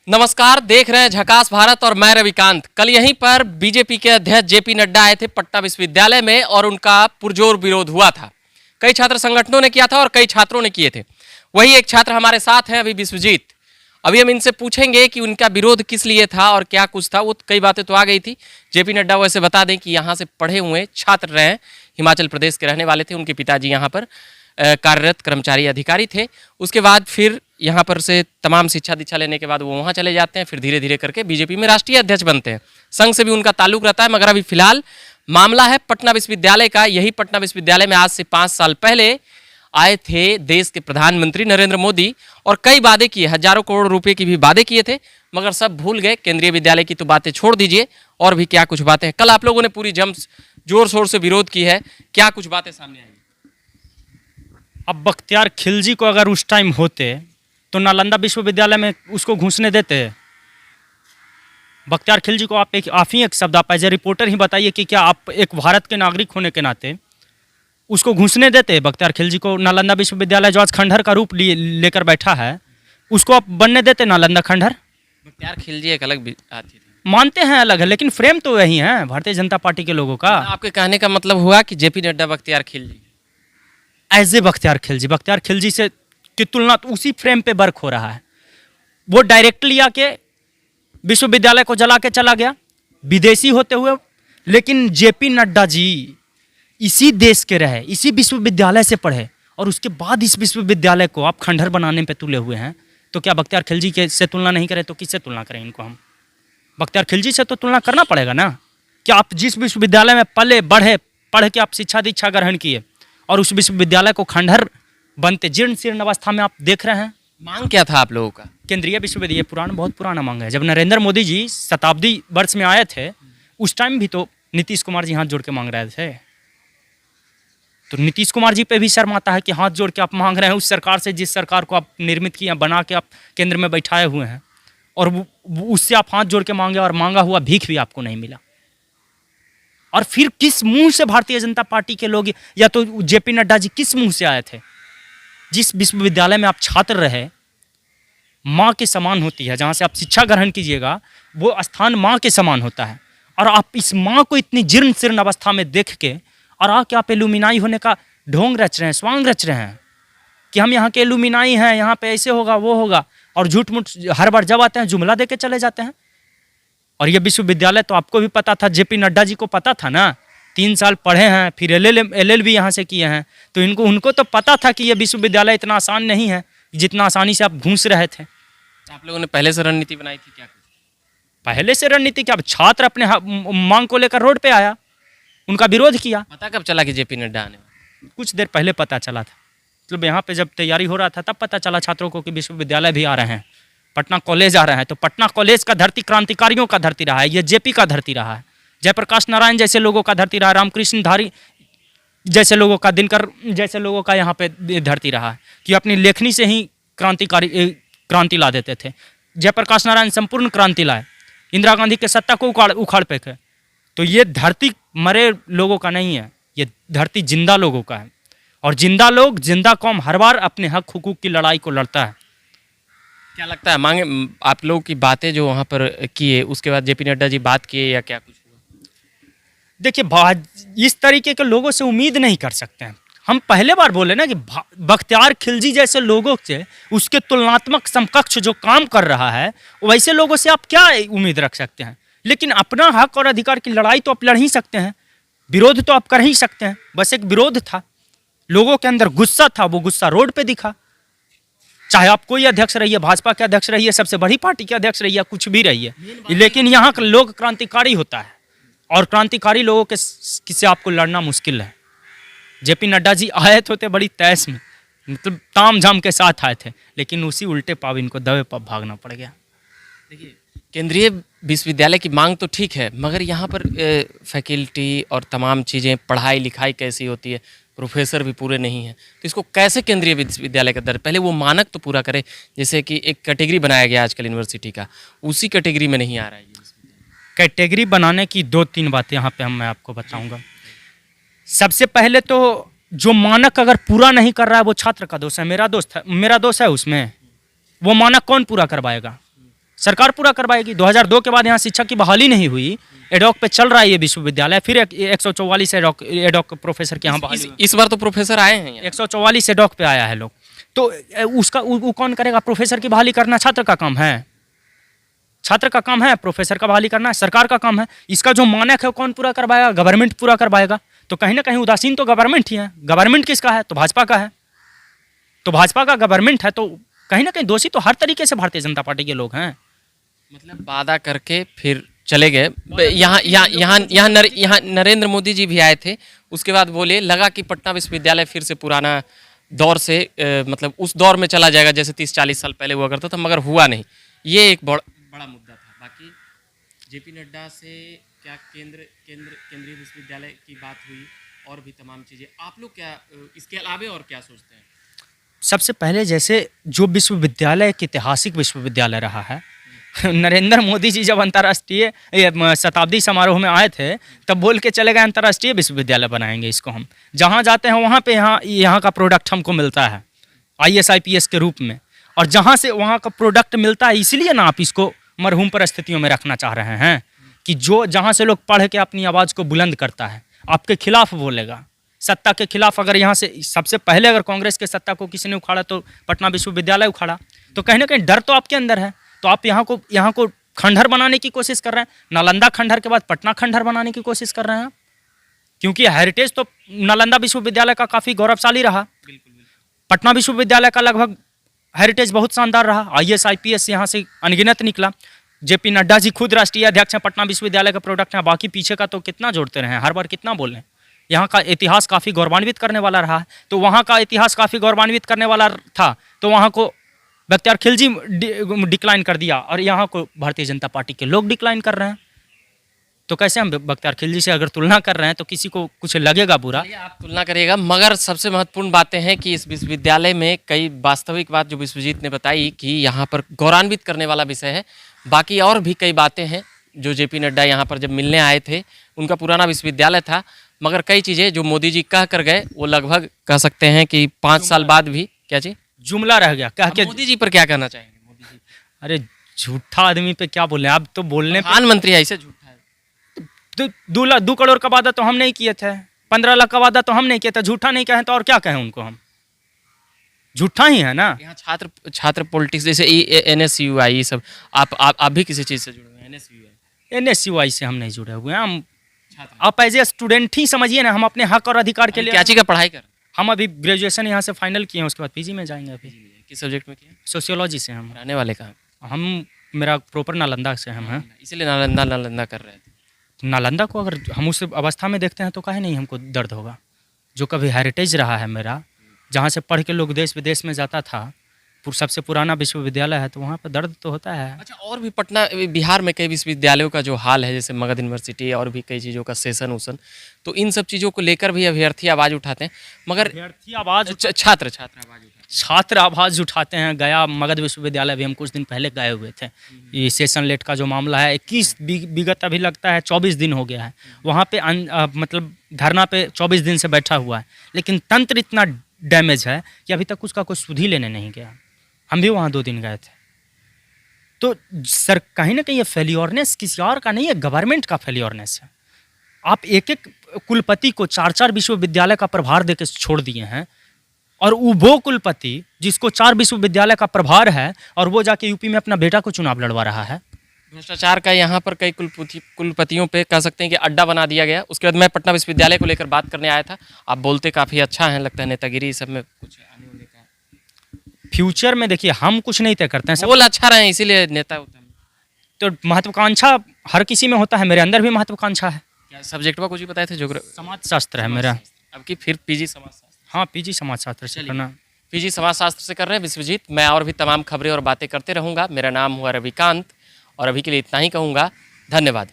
नमस्कार, देख रहे हैं झकास भारत और मैं रविकांत। कल यहीं पर बीजेपी के अध्यक्ष जेपी नड्डा आए थे पटना विश्वविद्यालय में और उनका पुरजोर विरोध हुआ था। कई छात्र संगठनों ने किया था और कई छात्रों ने किए थे। वही एक छात्र हमारे साथ हैं अभी, विश्वजीत। अभी हम इनसे पूछेंगे कि उनका विरोध किस लिए था और क्या कुछ था। वो कई बातें तो आ गई थी। जेपी नड्डा वैसे बता दें कि यहाँ से पढ़े हुए छात्र रहे हैं, हिमाचल प्रदेश के रहने वाले थे। उनके पिताजी यहाँ पर कार्यरत कर्मचारी अधिकारी थे। उसके बाद फिर यहाँ पर से तमाम शिक्षा दीक्षा लेने के बाद वो वहाँ चले जाते हैं, फिर धीरे धीरे करके बीजेपी में राष्ट्रीय अध्यक्ष बनते हैं। संघ से भी उनका ताल्लुक रहता है, मगर अभी फिलहाल मामला है पटना विश्वविद्यालय का। यही पटना विश्वविद्यालय में आज से 5 साल पहले आए थे देश के प्रधानमंत्री नरेंद्र मोदी और कई वादे किए, हजारों करोड़ रुपए की भी वादे किए थे, मगर सब भूल गए। केंद्रीय विद्यालय की तो बातें छोड़ दीजिए, और भी क्या कुछ बातें हैं। कल आप लोगों ने पूरी जोर शोर से विरोध की है, क्या कुछ बातें सामने आई? अब बख्तियार खिलजी को अगर उस टाइम होते तो नालंदा विश्वविद्यालय में उसको घुसने देते? बख्तियार खिलजी को आप ही एक शब्द आप एज ए रिपोर्टर ही बताइए कि क्या आप एक भारत के नागरिक होने के नाते उसको घुसने देते? बख्तियार खिलजी को नालंदा विश्वविद्यालय जो आज खंडहर का रूप लेकर बैठा है, उसको आप बनने देते नालंदा खंडहर? बख्तियार खिलजी एक अलग आती थी, मानते हैं अलग है, लेकिन फ्रेम तो वही है भारतीय जनता पार्टी के लोगों का। आपके कहने का मतलब हुआ कि JP Nadda Bakhtiyar Khilji as a Bakhtiyar Khilji से की तुलना तो उसी फ्रेम पे वर्क हो रहा है। वो डायरेक्टली आके विश्वविद्यालय को जला के चला गया, विदेशी होते हुए। लेकिन जेपी नड्डा जी इसी देश के रहे, इसी विश्वविद्यालय से पढ़े, और उसके बाद इस विश्वविद्यालय को आप खंडहर बनाने पे तुले हुए हैं। तो क्या बख्तियार खिलजी के से तुलना नहीं करें तो किससे तुलना करें इनको? हम बख्तियार खिलजी से तो तुलना करना पड़ेगा ना। क्या आप जिस विश्वविद्यालय में पले बढ़े, पढ़ के आप शिक्षा दीक्षा ग्रहण किए, और उस विश्वविद्यालय को खंडहर बनते जीर्ण शीर्ण अवस्था में आप देख रहे हैं? मांग क्या था आप लोगों का? केंद्रीय विश्वविद्यालय बहुत पुराना मांग है। जब नरेंद्र मोदी जी शताब्दी वर्ष में आए थे, उस टाइम भी तो नीतीश कुमार जी हाथ जोड़ के मांग रहे थे। तो नीतीश कुमार जी पे भी शर्म आता है कि हाथ जोड़ के आप मांग रहे हैं उस सरकार से, जिस सरकार को आप निर्मित किए, बना के आप केंद्र में बैठाए हुए हैं, और उससे आप हाथ जोड़ के मांगे और मांगा हुआ भीख भी आपको नहीं मिला। और फिर किस मुंह से भारतीय जनता पार्टी के लोग, या तो जेपी नड्डा जी किस मुंह से आए थे? जिस विश्वविद्यालय में आप छात्र रहे, माँ के समान होती है, जहाँ से आप शिक्षा ग्रहण कीजिएगा वो स्थान माँ के समान होता है, और आप इस माँ को इतनी जीर्ण शीर्ण अवस्था में देख के और आके आप एलुमिनाई होने का ढोंग रच रहे हैं, स्वांग रच रहे हैं कि हम यहाँ के एलुमिनाई हैं, यहाँ पे ऐसे होगा वो होगा, और झूठ मूठ हर बार जब आते हैं जुमला दे के चले जाते हैं। और ये विश्वविद्यालय तो आपको भी पता था, जेपी नड्डा जी को पता था ना, 3 साल पढ़े हैं, फिर LLB यहाँ से किए हैं, तो उनको तो पता था कि ये विश्वविद्यालय इतना आसान नहीं है जितना आसानी से आप घुस रहे थे। आप लोगों ने पहले से रणनीति बनाई थी क्या? पहले से रणनीति क्या? छात्र अपने मांग को लेकर रोड पे आया, उनका विरोध किया। पता कब चला कि जेपी नड्डा आने वाले? कुछ देर पहले पता चला था, मतलब यहाँ पे जब तैयारी हो रहा था तब पता चला छात्रों को कि विश्वविद्यालय भी आ रहे हैं, पटना कॉलेज आ रहे हैं। तो पटना कॉलेज का धरती क्रांतिकारियों का धरती रहा है, ये जेपी का धरती रहा है, जयप्रकाश नारायण जैसे लोगों का धरती रहा है, रामकृष्ण धारी जैसे लोगों का, दिनकर जैसे लोगों का यहाँ पे धरती रहा है कि अपनी लेखनी से ही क्रांति ला देते थे। जयप्रकाश नारायण संपूर्ण क्रांति लाए, इंदिरा गांधी के सत्ता को उखाड़ फेंके। तो ये धरती मरे लोगों का नहीं है, ये धरती जिंदा लोगों का है, और जिंदा लोग, जिंदा कौम हर बार अपने हक हुकूक की लड़ाई को लड़ता है। क्या लगता है मांगे आप लोगों की बातें जो वहाँ पर किए, उसके बाद जेपी नड्डा जी बात किए या क्या कुछ हुआ? देखिए, इस तरीके के लोगों से उम्मीद नहीं कर सकते हैं। हम पहले बार बोले ना कि बख्तियार खिलजी जैसे लोगों से, उसके तुलनात्मक समकक्ष जो काम कर रहा है, वैसे लोगों से आप क्या उम्मीद रख सकते हैं? लेकिन अपना हक और अधिकार की लड़ाई तो आप लड़ ही सकते हैं, विरोध तो आप कर ही सकते हैं। बस एक विरोध था, लोगों के अंदर गुस्सा था, वो गुस्सा रोड पे दिखा। चाहे आप कोई अध्यक्ष रहिए, भाजपा के अध्यक्ष रहिए, सबसे बड़ी पार्टी के अध्यक्ष रहिए, कुछ भी रहिए, लेकिन यहाँ का लोग क्रांतिकारी होता है, और क्रांतिकारी लोगों के से आपको लड़ना मुश्किल है। जेपी नड्डा जी आए थे बड़ी तैश में, मतलब ताम झाम के साथ आए थे, लेकिन उसी उल्टे पाव इनको दबे पाव भागना पड़ गया। देखिए, केंद्रीय विश्वविद्यालय की मांग तो ठीक है, मगर यहाँ पर फैकल्टी और तमाम चीज़ें, पढ़ाई लिखाई कैसी होती है, प्रोफेसर भी पूरे नहीं हैं, तो इसको कैसे केंद्रीय विश्वविद्यालय का दर्ज, पहले वो मानक तो पूरा करे। जैसे कि एक कैटेगरी बनाया गया आजकल यूनिवर्सिटी का, उसी कैटेगरी में नहीं आ रहा है। कैटेगरी बनाने की 2-3 बातें यहाँ पे मैं आपको बताऊंगा। सबसे पहले तो जो मानक अगर पूरा नहीं कर रहा है वो छात्र का दोष है, मेरा दोष है उसमें। वो मानक कौन पूरा करवाएगा? सरकार पूरा करवाएगी। 2002 के बाद यहाँ शिक्षक की बहाली नहीं हुई, एडॉक पे चल रहा है ये विश्वविद्यालय, फिर 144 एडॉक प्रोफेसर के यहाँ बहाली हुई। इस बार तो प्रोफेसर आए हैं यहाँ। 144 एडॉक पे आया है लोग, तो उसका वो कौन करेगा? प्रोफेसर की बहाली करना छात्र का काम है, छात्र का काम है, प्रोफेसर का बहाली करना सरकार का काम है। इसका जो मानक है कौन पूरा करवाएगा? गवर्नमेंट पूरा करवाएगा। तो कहीं ना कहीं उदासीन तो गवर्नमेंट ही है। गवर्नमेंट किसका है? तो भाजपा का है। तो भाजपा का गवर्नमेंट है, तो कहीं ना कहीं दोषी तो हर तरीके से भारतीय जनता पार्टी के लोग हैं। मतलब वादा करके फिर चले गए। यहाँ नरेंद्र मोदी जी भी आए थे, उसके बाद बोले लगा कि पटना विश्वविद्यालय फिर से पुराना दौर से मतलब उस दौर में चला जाएगा जैसे 30-40 साल पहले हुआ करता था, मगर हुआ नहीं। ये एक बड़ा मुद्दा था। बाकी जेपी नड्डा से क्या केंद्रीय विश्वविद्यालय की बात हुई और भी तमाम चीज़ें। आप लोग क्या इसके अलावे और क्या सोचते हैं? सबसे पहले जैसे जो विश्वविद्यालय एक ऐतिहासिक विश्वविद्यालय रहा है, नरेंद्र मोदी जी जब अंतर्राष्ट्रीय शताब्दी समारोह में आए थे तब बोल के चले गए अंतर्राष्ट्रीय विश्वविद्यालय बनाएंगे इसको हम। जहाँ जाते हैं वहाँ पे यहाँ का प्रोडक्ट हमको मिलता है IAS IPS के रूप में, और जहाँ से वहाँ का प्रोडक्ट मिलता है, इसलिए ना आप इसको मरहूम परिस्थितियों में रखना चाह रहे हैं कि जो जहाँ से लोग पढ़ के अपनी आवाज़ को बुलंद करता है, आपके खिलाफ बोलेगा, सत्ता के खिलाफ। अगर यहाँ से सबसे पहले अगर कांग्रेस के सत्ता को किसी ने उखाड़ा तो पटना विश्वविद्यालय उखाड़ा। तो कहीं ना कहीं डर तो आपके अंदर है, तो आप यहाँ को खंडहर बनाने की कोशिश कर रहे हैं। नालंदा खंडहर के बाद पटना खंडहर बनाने की कोशिश कर रहे हैं, क्योंकि हेरिटेज तो नालंदा विश्वविद्यालय का काफ़ी गौरवशाली रहा। पटना विश्वविद्यालय का लगभग हेरिटेज बहुत शानदार रहा। IAS IPS यहाँ से अनगिनत निकला। जेपी नड्डा जी खुद राष्ट्रीय अध्यक्ष हैं, पटना विश्वविद्यालय का प्रोडक्ट है। बाकी पीछे का तो कितना जोड़ते रहे हैं, हर बार कितना बोल रहे हैं। यहाँ का इतिहास काफ़ी गौरवान्वित करने वाला रहा है, तो वहाँ का इतिहास काफ़ी गौरवान्वित करने वाला था, तो वहाँ को बख्तियार खिलजी डिक्लाइन कर दिया और यहाँ को भारतीय जनता पार्टी के लोग डिक्लाइन कर रहे हैं। तो कैसे हम बख्तियार खिलजी से अगर तुलना कर रहे हैं तो किसी को कुछ लगेगा बुरा? आप तुलना करिएगा, मगर सबसे महत्वपूर्ण बातें हैं कि इस विश्वविद्यालय में कई वास्तविक बात जो विश्वजीत ने बताई कि यहाँ पर गौरवान्वित करने वाला विषय है। बाकी और भी कई बातें हैं जो जेपी नड्डा यहाँ पर जब मिलने आए थे, उनका पुराना विश्वविद्यालय था, मगर कई चीज़ें जो मोदी जी कह कर गए वो लगभग कह सकते हैं कि 5 साल बाद भी क्या चीज जुमला रह गया। कह के मोदी जी पर क्या कहना चाहेंगे? मोदी जी अरे झूठा आदमी पे क्या बोले अब तो बोलने पे। प्रधानमंत्री ऐसे झूठा है। 2 करोड़ का वादा तो हम नहीं किए थे, 15 लाख का वादा तो हम नहीं किए थे। झूठा नहीं कहें तो और क्या कहें उनको? हम झूठा ही है ना। यहाँ छात्र पॉलिटिक्स जैसे NSUI ये सब, आप भी किसी चीज़ से जुड़े हुए हैं? NSUI से हम नहीं जुड़े हुए हैं। हम आप एज ए स्टूडेंट ही समझिए ना, हम अपने हक और अधिकार के लिए। क्या चीज़ का पढ़ाई कर? हम अभी ग्रेजुएशन यहाँ से फाइनल किए हैं, उसके बाद PG में जाएंगे। अभी किस सब्जेक्ट में किया? सोशियोलॉजी से। हम रहने वाले कहाँ? हम मेरा प्रॉपर नालंदा से हम हैं, इसीलिए नालंदा कर रहे थे। नालंदा को अगर हम उस अवस्था में देखते हैं तो काहे नहीं हमको दर्द होगा? जो कभी हेरिटेज रहा है मेरा, जहाँ से पढ़ के लोग देश विदेश में जाता था, सबसे पुराना विश्वविद्यालय है, तो वहाँ पर दर्द तो होता है। अच्छा, और भी पटना बिहार में कई विश्वविद्यालयों का जो हाल है, जैसे मगध यूनिवर्सिटी और भी कई चीज़ों का सेशन उसन, तो इन सब चीज़ों को लेकर भी अभ्यर्थी आवाज़ उठाते हैं, मगर छात्र आवाज़ उठाते हैं। गया मगध विश्वविद्यालय भी हम कुछ दिन पहले गए हुए थे। ये सेशन लेट का जो मामला है 21 विगत अभी लगता है 24 दिन हो गया है वहाँ पे, मतलब धरना पे 24 दिन से बैठा हुआ है, लेकिन तंत्र इतना डैमेज है कि अभी तक उसका कोई सुधि लेने नहीं गया। हम भी वहाँ 2 दिन गए थे। तो सर कहीं ना कहीं ये फेलियोरनेस किसी और का नहीं है, गवर्नमेंट का फेलियोरनेस है। आप एक कुलपति को 4 विश्वविद्यालय का प्रभार देकर छोड़ दिए हैं, और वो कुलपति जिसको 4 विश्वविद्यालय का प्रभार है और वो जाके यूपी में अपना बेटा को चुनाव लड़वा रहा है। भ्रष्टाचार का यहाँ पर कई कुलपतियों पे कह सकते हैं कि अड्डा बना दिया गया। उसके बाद मैं पटना विश्वविद्यालय को लेकर बात करने आया था। आप बोलते काफ़ी अच्छा है, लगता है नेतागिरी सब में कुछ आने होने का फ्यूचर में। देखिए हम कुछ नहीं तय करते हैं, बोल अच्छा रहे इसीलिए नेता होता है। तो महत्वाकांक्षा हर किसी में होता है, मेरे अंदर भी महत्वाकांक्षा है। क्या सब्जेक्ट में कुछ भी बताए थे? समाजशास्त्र है मेरा। अब की फिर PG समाजशास्त्र? हाँ, PG समाजशास्त्र से करना। PG समाजशास्त्र से कर रहे हैं विश्वजीत। मैं और भी तमाम खबरें और बातें करते रहूँगा। मेरा नाम हुआ रविकांत, और अभी के लिए इतना ही कहूँगा। धन्यवाद।